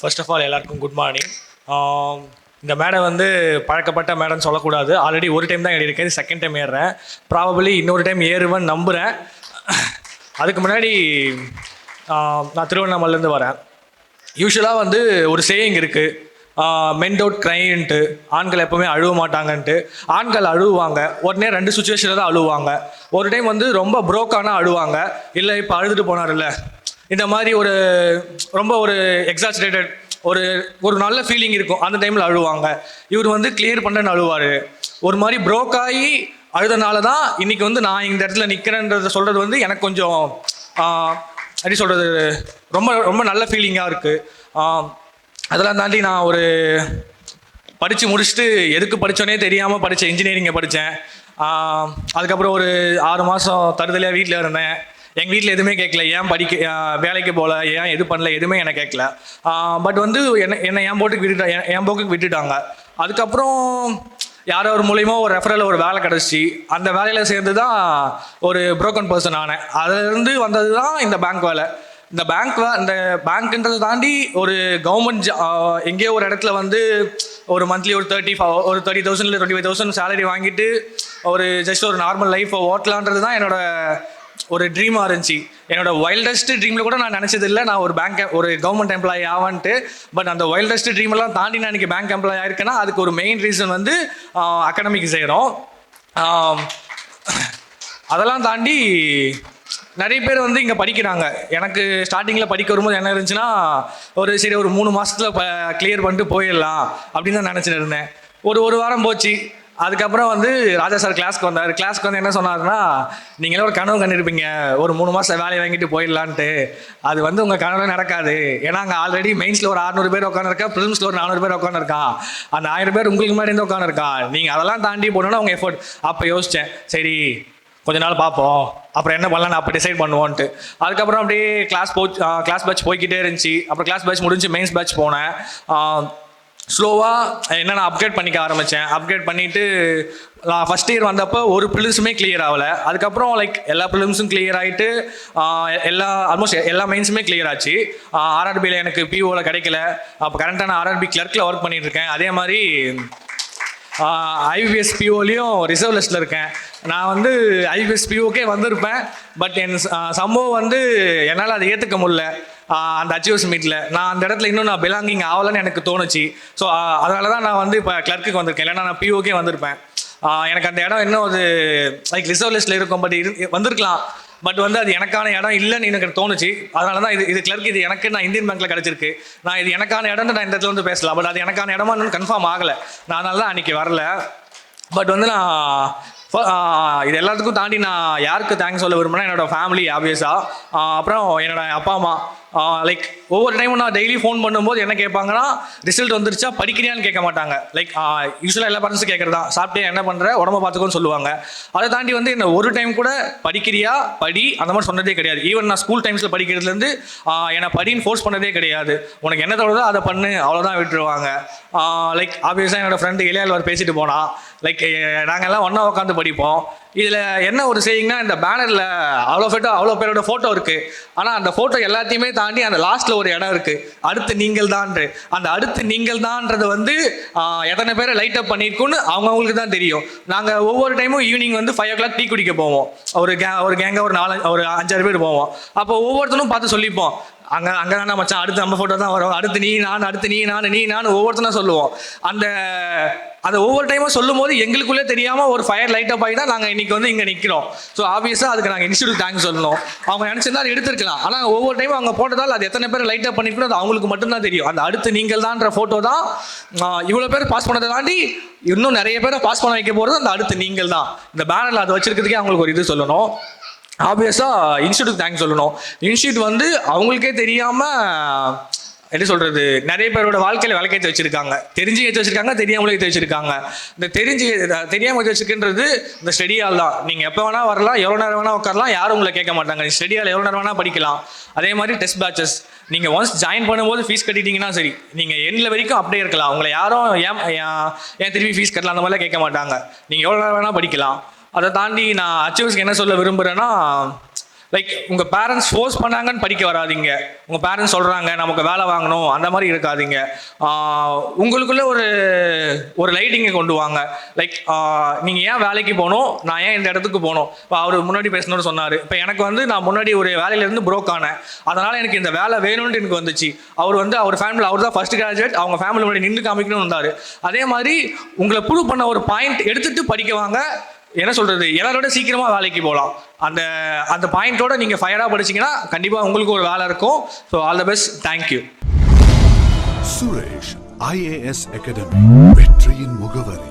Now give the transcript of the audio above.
First of all எல்லாருக்கும் good morning. இந்த மேடை வந்து பழக்கப்பட்ட மேடம்னு சொல்லக்கூடாது. ஆல்ரெடி ஒரு டைம் தான் ஏறியிருக்கேன், செகண்ட் டைம் ஏறுறேன். ப்ராபபிளி இன்னொரு டைம் ஏறுவேன்னு நம்புகிறேன். அதுக்கு முன்னாடி நான் திருவண்ணாமலேருந்து வரேன். யூஸ்வலாக வந்து ஒரு சேயிங் இருக்குது, மென் டவுட் க்ரைன்ட்டு, ஆண்கள் எப்போவுமே அழுவ மாட்டாங்கன்ட்டு. ஆண்கள் அழுவாங்க, உடனே ரெண்டு சுச்சுவேஷனில் தான் அழுவாங்க. ஒரு டைம் வந்து ரொம்ப ப்ரோக்கானால் அழுவாங்க, இல்லை இப்போ அழுதுட்டு போனார்ல இந்த மாதிரி ஒரு ரொம்ப ஒரு எக்ஸாஜரேட்டட் ஒரு ஒரு நல்ல ஃபீலிங் இருக்கும், அந்த டைமில் அழுவாங்க. இவர் வந்து கிளியர் பண்ணுறேன்னு அழுவார். ஒரு மாதிரி ப்ரோக்காகி அழுதனால தான் இன்றைக்கி வந்து நான் இந்த இடத்துல நிற்கிறேன்றதை சொல்கிறது வந்து எனக்கு கொஞ்சம் எப்படி சொல்கிறது, ரொம்ப ரொம்ப நல்ல ஃபீலிங்காக இருக்குது. அதெல்லாம் தாண்டி நான் ஒரு படித்து முடிச்சுட்டு எதுக்கு படித்தோன்னே தெரியாமல் படித்தேன், இன்ஜினியரிங்கை படித்தேன். அதுக்கப்புறம் ஒரு 6 மாதம் தருதலையாக வீட்டில் இருந்தேன். எங்கள் வீட்டில் எதுவுமே கேட்கல, ஏன் வேலைக்கு போகல, ஏன் எது பண்ணல, எதுவுமே என்னை கேட்கல. பட் வந்து என்னை என் போக்குக்கு விட்டுட்டாங்க. அதுக்கப்புறம் யாரோ ஒரு மூலிமா ஒரு ரெஃபரல் ஒரு வேலை கிடச்சி, அந்த வேலையில் சேர்ந்து தான் ஒரு புரோக்கன் பர்சன் ஆனேன். அதுலேருந்து வந்தது தான் இந்த பேங்க் வேலை. இந்த பேங்க்ன்றதை தாண்டி ஒரு கவர்மெண்ட் எங்கேயோ ஒரு இடத்துல வந்து ஒரு மந்த்லி ஒரு 30,000 இல்லை 25,000 சேலரி வாங்கிட்டு ஒரு ஜஸ்ட் ஒரு நார்மல் லைஃப்பை ஓட்டலான்றது தான் என்னோட ஒரு ட்ரீமாக இருந்துச்சு. என்னோட வைல்டஸ்ட் ட்ரீமில் கூட நான் நினச்சதில்லை நான் ஒரு கவர்மெண்ட் எம்ப்ளாயி ஆவான்ட்டு. பட் அந்த வைல்டஸ்ட் ட்ரீமெல்லாம் தாண்டி நான் இன்றைக்கி பேங்க் எம்ப்ளாயி ஆயிருக்கேன்னா அதுக்கு ஒரு மெயின் ரீசன் வந்து அகாடமிக் செய்கிறோம். அதெல்லாம் தாண்டி நிறைய பேர் வந்து இங்கே படிக்கிறாங்க. எனக்கு ஸ்டார்டிங்கில் படிக்க வரும்போது என்ன இருந்துச்சுன்னா, ஒரு 3 மாதத்தில் கிளியர் பண்ணிட்டு போயிடலாம் அப்படின்னு தான் நினச்சிட்டு இருந்தேன். ஒரு வாரம் போச்சு. அதுக்கப்புறம் வந்து ராஜா சார் கிளாஸ்க்கு வந்தார். கிளாஸ்க்கு வந்து என்ன சொன்னார்னா, நீங்களே ஒரு கனவு கண்டிருப்பீங்க ஒரு 3 மாதம் வேலையை வாங்கிட்டு போயிடலான்ட்டு. அது வந்து உங்கள் கனவு நடக்காது. ஏன்னா அங்கே ஆல்ரெடி மெயின்ஸில் ஒரு 600 பேர் உட்காந்துருக்கா, ப்ரிலிம்ஸில் ஒரு 400 பேர் உட்காந்துருக்கா. அந்த 1000 பேர் உங்களுக்கு முன்னாடி இருந்து உட்காந்துருக்கா. நீங்கள் அதெல்லாம் தாண்டி போனோன்னா உங்கள் எஃபோர்ட். அப்போ யோசித்தேன், சரி கொஞ்ச நாள் பார்ப்போம், அப்புறம் என்ன பண்ணலாம் நான் அப்போ டிசைட் பண்ணுவோன்ட்டு. அதுக்கப்புறம் அப்படியே கிளாஸ் பேட்ச் போய்கிட்டே இருந்துச்சு. அப்புறம் கிளாஸ் பேட்ச் முடிஞ்சு மெயின்ஸ் பேட்ச் போனேன். ஸ்லோவாக என்ன நான் அப்கிரேட் பண்ணிக்க ஆரம்பித்தேன். அப்கிரேட் பண்ணிவிட்டு நான் ஃபஸ்ட் இயர் வந்தப்போ ஒரு ப்ரிலிம்ஸுமே கிளியர் ஆகலை. அதுக்கப்புறம் எல்லா ப்ரிலிம்ஸும் கிளியர் ஆகிட்டு ஆல்மோஸ்ட் எல்லா மெயின்ஸுமே கிளியர் ஆச்சு. ஆர்ஆர்பியில் எனக்கு பிஓவில் கிடைக்கல. அப்போ கரண்ட்டாக நான் ஆர்ஆர்பி கிளர்க்கில் ஒர்க் பண்ணிகிட்ருக்கேன். அதே மாதிரி ஐபிஎஸ் பிஓலையும் ரிசர்வ் லிஸ்ட்டில் இருக்கேன். நான் வந்து ஐபிஎஸ் பிஓக்கே வந்திருப்பேன். பட் என் சம்பவம் வந்து என்னால் அதை ஏற்றுக்க முடியல. அந்த அச்சீவர்ஸ் மீட்டில் நான் அந்த இடத்துல இன்னும் நான் பிலாங்கிங் ஆகலைன்னு எனக்கு தோணுச்சு. ஸோ அதனால தான் நான் வந்து இப்போ கிளர்க்குக்கு வந்திருக்கேன், இல்லைன்னா நான் பிஓக்கே வந்திருப்பேன். எனக்கு அந்த இடம் இன்னும் அது ரிசர்வ் லிஸ்ட்டில் இருக்கும். பட் வந்திருக்கலாம். பட் வந்து அது எனக்கான இடம் இல்லைன்னு எனக்கு தோணுச்சு. அதனால தான் இது கிளர்க், இது எனக்கு நான் இந்தியன் பேங்க்கில் கிடச்சிருக்கு. நான் இது எனக்கான இடம்னு நான் இந்த இடத்துல வந்து பேசலாம். பட் அது எனக்கான இடமா இன்னும் கன்ஃபார்ம் ஆகலை. நான் அதனால தான் அன்றைக்கி வரல. பட் வந்து நான் இது எல்லாத்துக்கும் தாண்டி நான் யாருக்கு தேங்க்ஸ் சொல்ல விரும்புகிறேன்னா, என்னோடய ஃபேமிலி ஆப்வியஸாக. அப்புறம் என்னோடய அப்பா அம்மா. ஒவ்வொரு டைமும் நான் டெய்லி ஃபோன் பண்ணும்போது என்ன கேட்பாங்கன்னா, ரிசல்ட் வந்துருச்சா, படிக்கிறியான்னு கேட்க மாட்டாங்க. யூஸ்வலாக எல்லா பேரண்ட்ஸும் கேட்குறதா, சாப்பிட்டே என்ன பண்ணுற, உடம்ப பார்த்துக்கோன்னு சொல்லுவாங்க. அதை தாண்டி வந்து என்ன ஒரு டைம் கூட படிக்கிறியா படி அந்த மாதிரி சொன்னதே கிடையாது. ஈவன் நான் ஸ்கூல் டைம்ஸில் படிக்கிறதுலேருந்து என்னை படின்னு ஃபோர்ஸ் பண்ணதே கிடையாது. உனக்கு என்ன தோணுதோ அதை பண்ணு, அவ்வளோதான் விட்டுருவாங்க. ஆப்வியஸாக என்னோடய ஃப்ரெண்டு இளையாழ்வார் பேசிட்டு போனால் நாங்கள் எல்லாம் ஒன்றா உட்காந்து படிப்போம். இதில் என்ன ஒரு செய்யுங்கன்னா, இந்த பேனரில் அவ்வளோ பேரோட ஃபோட்டோ இருக்குது. ஆனால் அந்த ஃபோட்டோ எல்லாத்தையுமே தாண்டி அந்த லாஸ்ட்டில் ஒரு இடம் இருக்குது, அடுத்து நீங்கள் தான்ன்று. அந்த அடுத்து நீங்கள் தான்றது வந்து எத்தனை பேரை லைட் அப் பண்ணியிருக்குன்னு அவங்கவுங்களுக்கு தான் தெரியும். நாங்கள் ஒவ்வொரு டைமும் ஈவினிங் வந்து 5 o'clock டீ குடிக்க போவோம். ஒரு கேங்காக ஒரு 5-6 பேர் போவோம். அப்போ ஒவ்வொருத்தரும் பார்த்து சொல்லிப்போம், அங்கே தானே மச்சான், அடுத்து நம்ம ஃபோட்டோ தான் வரும், அடுத்து நீ நான் ஒவ்வொருத்தரும் சொல்லுவோம். அதை ஒவ்வொரு டைமும் சொல்லும் போது எங்களுக்குள்ளே தெரியாமல் ஒரு ஃபயர் லைட் அப் ஆகி தான் நாங்கள் இன்றைக்கி வந்து இங்கே நிற்கிறோம். ஸோ ஆப்வியஸாக அதுக்கு நாங்கள் இன்ஸ்டியூட் தேங்க்ஸ் சொல்லணும். அவங்க நினச்சிருந்தா அதை எடுத்துருக்கலாம். ஆனால் ஒவ்வொரு டைமும் அவங்க போட்டதால் அது எத்தனை பேர் லைட் அப் பண்ணிக்கணும் அது அவங்களுக்கு மட்டும்தான் தெரியும். அந்த அடுத்து நீங்கள் தான்ற ஃபோட்டோ தான் இவ்வளோ பேர் பாஸ் பண்ணதை தாண்டி இன்னும் நிறைய பேரை பாஸ் பண்ண வைக்க போகிறது அந்த அடுத்து நீங்கள் தான். இந்த பேனரில் அதை வச்சிருக்கிறதுக்கே அவங்களுக்கு ஒரு இது சொல்லணும். ஆப்வியஸாக இன்ஸ்டியூட்டுக்கு தேங்க்ஸ் சொல்லணும். இன்ஸ்டியூட் வந்து அவங்களுக்கே தெரியாமல் என்ன சொல்கிறது, நிறைய பேரோட வாழ்க்கையில் விளக்கேற்றி வச்சுருக்காங்க. தெரிஞ்சு ஏற்றி வச்சுருக்காங்க, தெரியாமலே ஏற்றி வச்சுருக்காங்க. இந்த தெரியாமல் ஏற்றி வச்சுருக்குன்றது இந்த ஸ்டடியால் தான். நீங்கள் எப்போ வேணால் வரலாம், எவ்வளோ நேரம் வேணால் உட்காரலாம், யாரும் உங்களை கேட்க மாட்டாங்க. ஸ்டடியால் எவ்வளோ நேரம் வேணால் படிக்கலாம். அதே மாதிரி டெஸ்ட் பேட்சஸ் நீங்கள் ஒன்ஸ் ஜாயின் பண்ணும்போது ஃபீஸ் கட்டிட்டீங்கன்னா சரி, நீங்கள் எண்டில் வரைக்கும் அப்படியே இருக்கலாம். உங்களை யாரும் ஏன் திருப்பி ஃபீஸ் கட்டலாம் அந்த மாதிரிலாம் கேட்க மாட்டாங்க. நீங்கள் எவ்வளோ நேரம் வேணால் படிக்கலாம். அதை தாண்டி நான் அச்சீவர்ஸ்க்கு என்ன சொல்ல விரும்புகிறேன்னா, லைக் உங்கள் பேரண்ட்ஸ் ஃபோர்ஸ் பண்ணாங்கன்னு படிக்க வராதீங்க. உங்கள் பேரண்ட்ஸ் சொல்கிறாங்க நமக்கு வேலை வாங்கணும் அந்த மாதிரி இருக்காதீங்க. உங்களுக்குள்ளே ஒரு லைட்டிங்கை கொண்டு வாங்க. லைக் நீங்கள் ஏன் வேலைக்கு போகணும், நான் ஏன் இந்த இடத்துக்கு போகணும். இப்போ அவர் முன்னாடி பேசணும்னு சொன்னார். இப்போ எனக்கு வந்து நான் முன்னாடி ஒரு வேலையிலேருந்து ப்ரோக் ஆனேன். அதனால் எனக்கு இந்த வேலை வேணும்னு எனக்கு வந்துச்சு. அவர் ஃபேமிலி அவர் தான் ஃபர்ஸ்ட் கிராஜுவேட். அவங்க ஃபேமிலி முன்னாடி நின்று காமிக்கணும்னு வந்தார். அதே மாதிரி உங்களை ப்ரூவ் பண்ண ஒரு பாயிண்ட் எடுத்துகிட்டு படிக்க வாங்க. என்ன சொல்கிறது, எல்லாரோட சீக்கிரமாக வேலைக்கு போகலாம். அந்த பாயிண்டோட நீங்கள் ஃபயராக படிச்சிங்கன்னா கண்டிப்பாக உங்களுக்கு ஒரு வேலை இருக்கும். So all the best. Thank you. Suresh IAS academy, வெற்றியின் முகவரி.